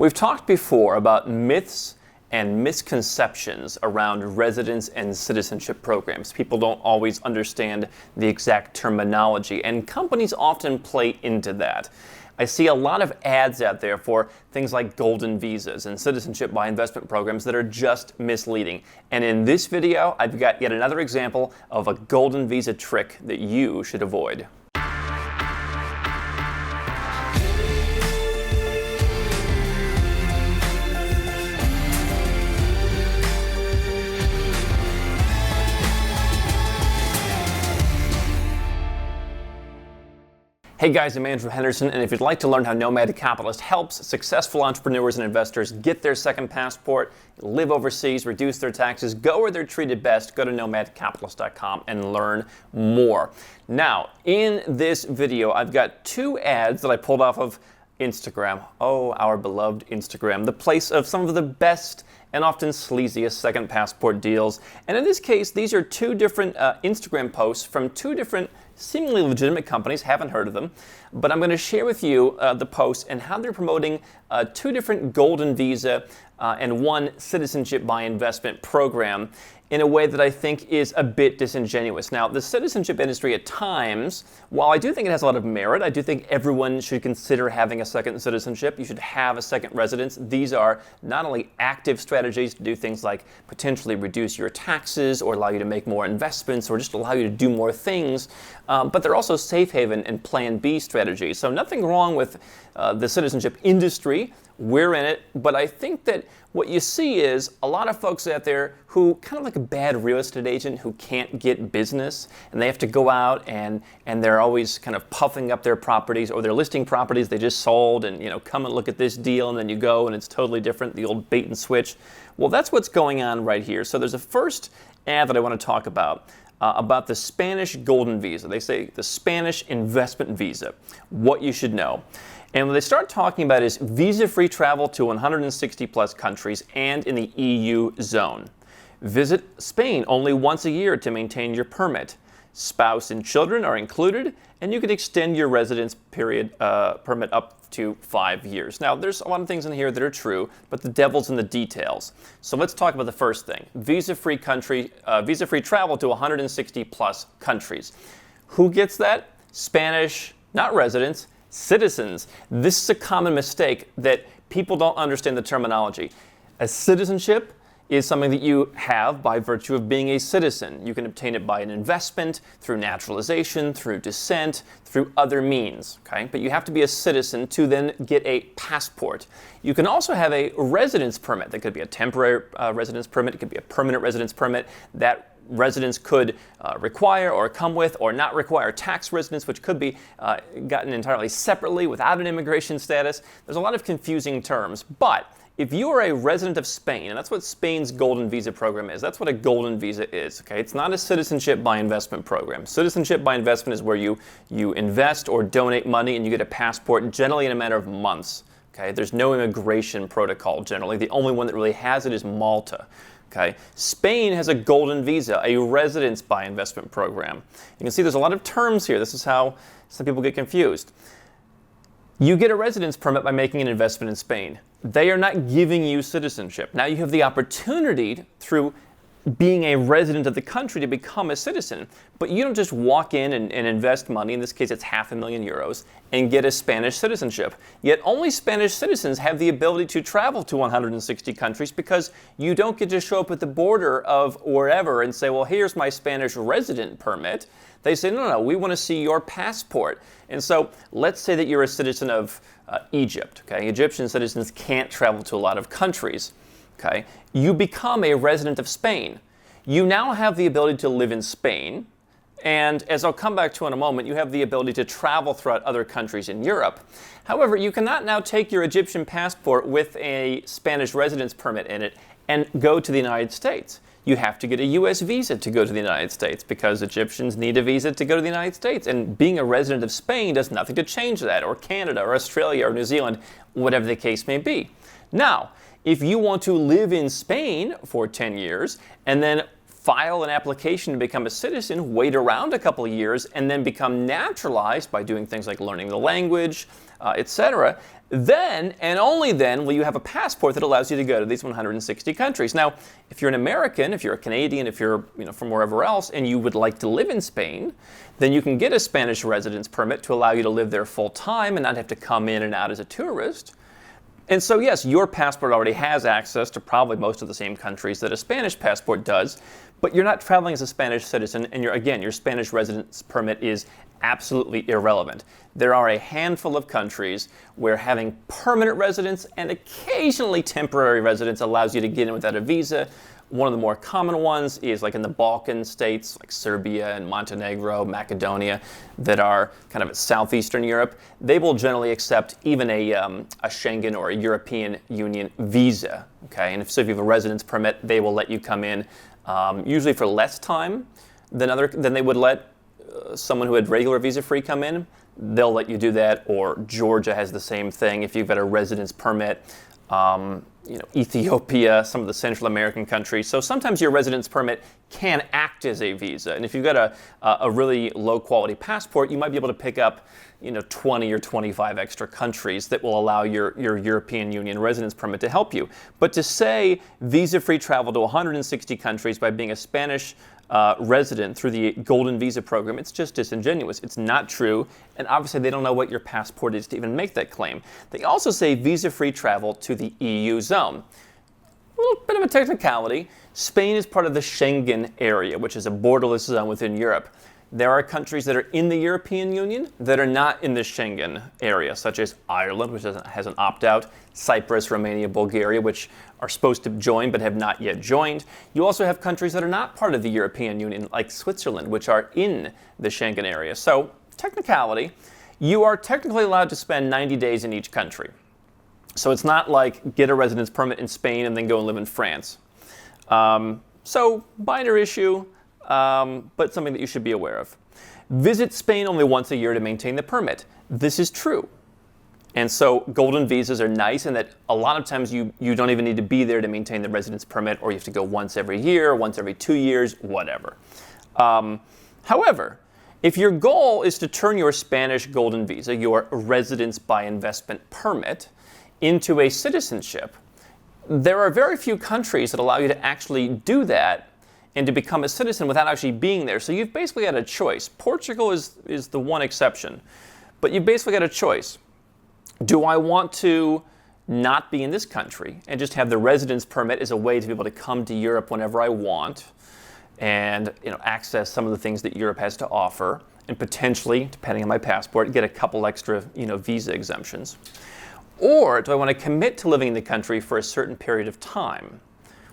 We've talked before about myths and misconceptions around residence and citizenship programs. People don't always understand the exact terminology, and companies often play into that. I see a lot of ads out there for things like golden visas and citizenship by investment programs that are just misleading. And in this video, I've got yet another example of a golden visa trick that you should avoid. Hey guys, I'm Andrew Henderson, and if you'd like to learn how Nomad Capitalist helps successful entrepreneurs and investors get their second passport, live overseas, reduce their taxes, go where they're treated best, go to nomadcapitalist.com and learn more. Now, in this video, I've got two ads that I pulled off of Instagram. Oh, our beloved Instagram, the place of some of the best and often sleaziest second passport deals. And in this case, these are two different Instagram posts from two different seemingly legitimate companies. Haven't heard of them, but I'm going to share with you the posts and how they're promoting two different golden visa and one citizenship by investment program in a way that I think is a bit disingenuous. Now, the citizenship industry at times, while I do think it has a lot of merit, I do think everyone should consider having a second citizenship. You should have a second residence. These are not only active strategies to do things like potentially reduce your taxes or allow you to make more investments or just allow you to do more things, but they're also safe haven and plan B strategies. So nothing wrong with the citizenship industry. We're in it, but I think that what you see is a lot of folks out there who, kind of like a bad real estate agent who can't get business, and they have to go out and they're always kind of puffing up their properties, or they're listing properties they just sold, and come and look at this deal, and then you go and it's totally different, the old bait and switch. Well, that's what's going on right here. So there's a first ad that I want to talk about the Spanish golden visa. They say the Spanish investment visa, what you should know. And what they start talking about is visa-free travel to 160 plus countries and in the EU zone. Visit Spain only once a year to maintain your permit. Spouse and children are included, and you can extend your residence period permit up to 5 years. Now, there's a lot of things in here that are true, but the devil's in the details. So let's talk about the first thing: visa-free travel to 160 plus countries. Who gets that? Spanish, not residents. Citizens. This is a common mistake that people don't understand the terminology. A citizenship is something that you have by virtue of being a citizen. You can obtain it by an investment, through naturalization, through descent, through other means, okay? But you have to be a citizen to then get a passport. You can also have a residence permit. That could be a temporary residence permit. It could be a permanent residence permit. That residence could require or come with or not require tax residence, which could be gotten entirely separately without an immigration status. There's a lot of confusing terms, but if you are a resident of Spain, and that's what Spain's golden visa program is, that's what a golden visa is, okay? It's not a citizenship by investment program. Citizenship by investment is where you invest or donate money and you get a passport, generally in a matter of months, okay? There's no immigration protocol generally. The only one that really has it is Malta. Okay. Spain has a golden visa, a residence by investment program. You can see there's a lot of terms here. This is how some people get confused. You get a residence permit by making an investment in Spain. They are not giving you citizenship. Now you have the opportunity through being a resident of the country to become a citizen, but you don't just walk in and invest money, in this case it's €500,000, and get a Spanish citizenship. Yet only Spanish citizens have the ability to travel to 160 countries, because you don't get to show up at the border of wherever and say, well, here's my Spanish resident permit. They say, no, we want to see your passport. And so let's say that you're a citizen of Egypt. Okay? Egyptian citizens can't travel to a lot of countries. Okay, you become a resident of Spain. You now have the ability to live in Spain, and as I'll come back to in a moment, you have the ability to travel throughout other countries in Europe. However, you cannot now take your Egyptian passport with a Spanish residence permit in it and go to the United States. You have to get a U.S. visa to go to the United States, because Egyptians need a visa to go to the United States, and being a resident of Spain does nothing to change that, or Canada, or Australia, or New Zealand, whatever the case may be. Now, if you want to live in Spain for 10 years and then file an application to become a citizen, wait around a couple of years, and then become naturalized by doing things like learning the language, etc., then and only then will you have a passport that allows you to go to these 160 countries. Now, if you're an American, if you're a Canadian, if you're from wherever else, and you would like to live in Spain, then you can get a Spanish residence permit to allow you to live there full time and not have to come in and out as a tourist. And so, yes, your passport already has access to probably most of the same countries that a Spanish passport does, but you're not traveling as a Spanish citizen, and your Spanish residence permit is absolutely irrelevant. There are a handful of countries where having permanent residence and occasionally temporary residence allows you to get in without a visa. One of the more common ones is like in the Balkan states, like Serbia and Montenegro, Macedonia, that are kind of southeastern Europe. They will generally accept even a Schengen or a European Union visa. Okay, and so if you have a residence permit, they will let you come in usually for less time than they would let someone who had regular visa-free come in. They'll let you do that. Or Georgia has the same thing if you've got a residence permit. Ethiopia, some of the Central American countries. So sometimes your residence permit can act as a visa. And if you've got a really low quality passport, you might be able to pick up 20 or 25 extra countries that will allow your European Union residence permit to help you. But to say visa-free travel to 160 countries by being a Spanish resident through the Golden Visa program, it's just disingenuous. It's not true, and obviously they don't know what your passport is to even make that claim. They also say visa-free travel to the EU zone. A little bit of a technicality. Spain is part of the Schengen area, which is a borderless zone within Europe. There are countries that are in the European Union that are not in the Schengen area, such as Ireland, which has an opt-out, Cyprus, Romania, Bulgaria, which are supposed to join but have not yet joined. You also have countries that are not part of the European Union, like Switzerland, which are in the Schengen area. So, technicality, you are technically allowed to spend 90 days in each country. So it's not like get a residence permit in Spain and then go and live in France. So, minor issue. But something that you should be aware of. Visit Spain only once a year to maintain the permit. This is true. And so golden visas are nice in that a lot of times you don't even need to be there to maintain the residence permit, or you have to go once every year, once every 2 years, whatever. However, if your goal is to turn your Spanish golden visa, your residence by investment permit, into a citizenship, there are very few countries that allow you to actually do that and to become a citizen without actually being there. So you've basically got a choice. Portugal is the one exception. But you've basically got a choice. Do I want to not be in this country and just have the residence permit as a way to be able to come to Europe whenever I want and access some of the things that Europe has to offer, and potentially, depending on my passport, get a couple extra visa exemptions? Or do I want to commit to living in the country for a certain period of time?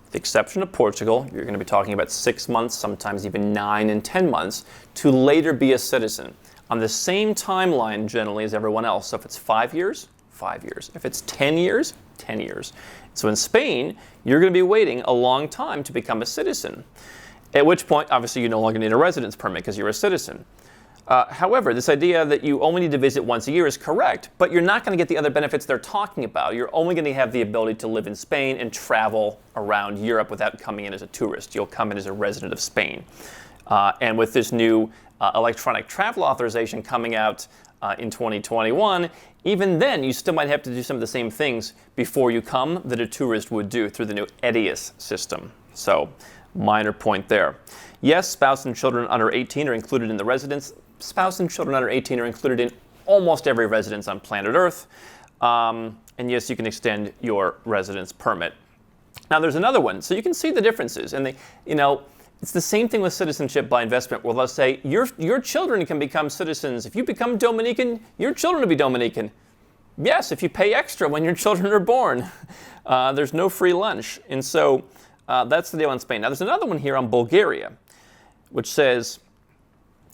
With the exception of Portugal, you're going to be talking about 6 months, sometimes even 9 and 10 months, to later be a citizen on the same timeline generally as everyone else. So if it's 5 years, 5 years. If it's 10 years, 10 years. So in Spain, you're going to be waiting a long time to become a citizen, at which point, obviously, you no longer need a residence permit because you're a citizen. However, this idea that you only need to visit once a year is correct, but you're not going to get the other benefits they're talking about. You're only going to have the ability to live in Spain and travel around Europe without coming in as a tourist. You'll come in as a resident of Spain. And with this new electronic travel authorization coming out in 2021, even then you still might have to do some of the same things before you come that a tourist would do through the new ETIAS system. So, minor point there. Yes, spouse and children under 18 are included in the residence. Spouse and children under 18 are included in almost every residence on planet Earth. And yes, you can extend your residence permit. Now, there's another one. So you can see the differences. And it's the same thing with citizenship by investment, where they'll say your children can become citizens. If you become Dominican, your children will be Dominican. Yes, if you pay extra when your children are born. There's no free lunch. And so that's the deal on Spain. Now, there's another one here on Bulgaria, which says,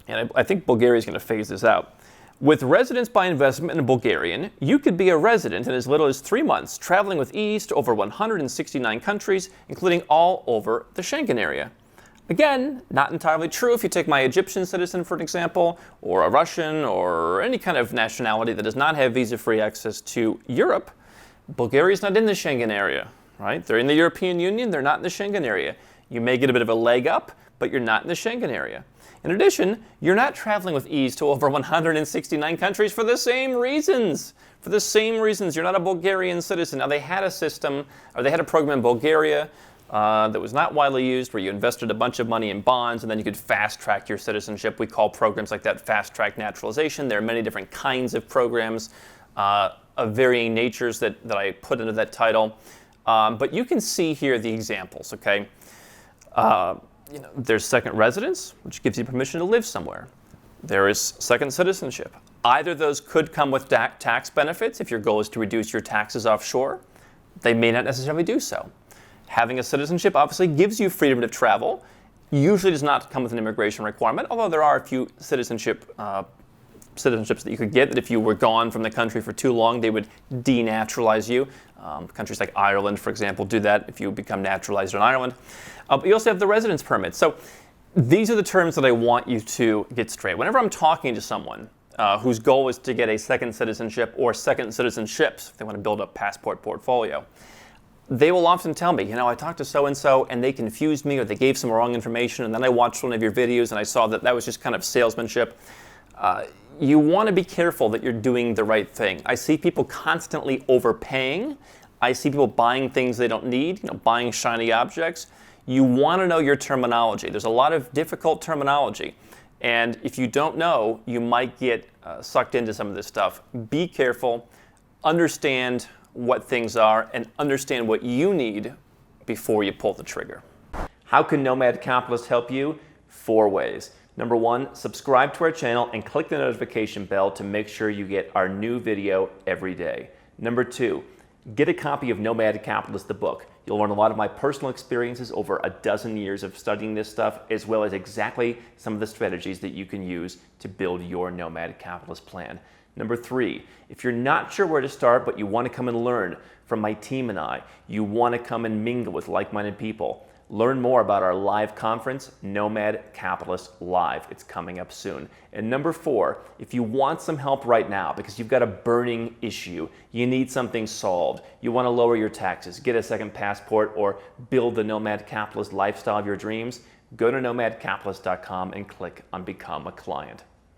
and I think Bulgaria is going to phase this out. With residence by investment in Bulgarian, you could be a resident in as little as 3 months, traveling with ease to over 169 countries, including all over the Schengen area. Again, not entirely true. If you take my Egyptian citizen, for an example, or a Russian, or any kind of nationality that does not have visa-free access to Europe, Bulgaria is not in the Schengen area, right? They're in the European Union, they're not in the Schengen area. You may get a bit of a leg up, but you're not in the Schengen area. In addition, you're not traveling with ease to over 169 countries for the same reasons. For the same reasons, you're not a Bulgarian citizen. Now, they had a system, or they had a program in Bulgaria that was not widely used, where you invested a bunch of money in bonds and then you could fast track your citizenship. We call programs like that fast track naturalization. There are many different kinds of programs of varying natures that I put into that title. But you can see here the examples, okay? There's second residence, which gives you permission to live somewhere. There is second citizenship. Either of those could come with tax benefits if your goal is to reduce your taxes offshore. They may not necessarily do so. Having a citizenship obviously gives you freedom to travel. Usually does not come with an immigration requirement, although there are a few citizenships that you could get that if you were gone from the country for too long, they would denaturalize you. Countries like Ireland, for example, do that if you become naturalized in Ireland. But you also have the residence permit. So these are the terms that I want you to get straight. Whenever I'm talking to someone whose goal is to get a second citizenship or second citizenships, if they want to build a passport portfolio, they will often tell me, I talked to so-and-so and they confused me or they gave some wrong information, and then I watched one of your videos and I saw that that was just kind of salesmanship. You want to be careful that you're doing the right thing. I see people constantly overpaying. I see people buying things they don't need, buying shiny objects. You want to know your terminology. There's a lot of difficult terminology. And if you don't know, you might get sucked into some of this stuff. Be careful, understand what things are, and understand what you need before you pull the trigger. How can Nomad Capitalist help you? 4 ways. Number 1, subscribe to our channel and click the notification bell to make sure you get our new video every day. Number 2, get a copy of Nomad Capitalist, the book. You'll learn a lot of my personal experiences over a dozen years of studying this stuff, as well as exactly some of the strategies that you can use to build your Nomad Capitalist plan. Number 3, if you're not sure where to start, but you want to come and learn from my team and I, you want to come and mingle with like-minded people, learn more about our live conference, Nomad Capitalist Live. It's coming up soon. And number 4, if you want some help right now because you've got a burning issue, you need something solved, you want to lower your taxes, get a second passport, or build the Nomad Capitalist lifestyle of your dreams, go to nomadcapitalist.com and click on Become a Client.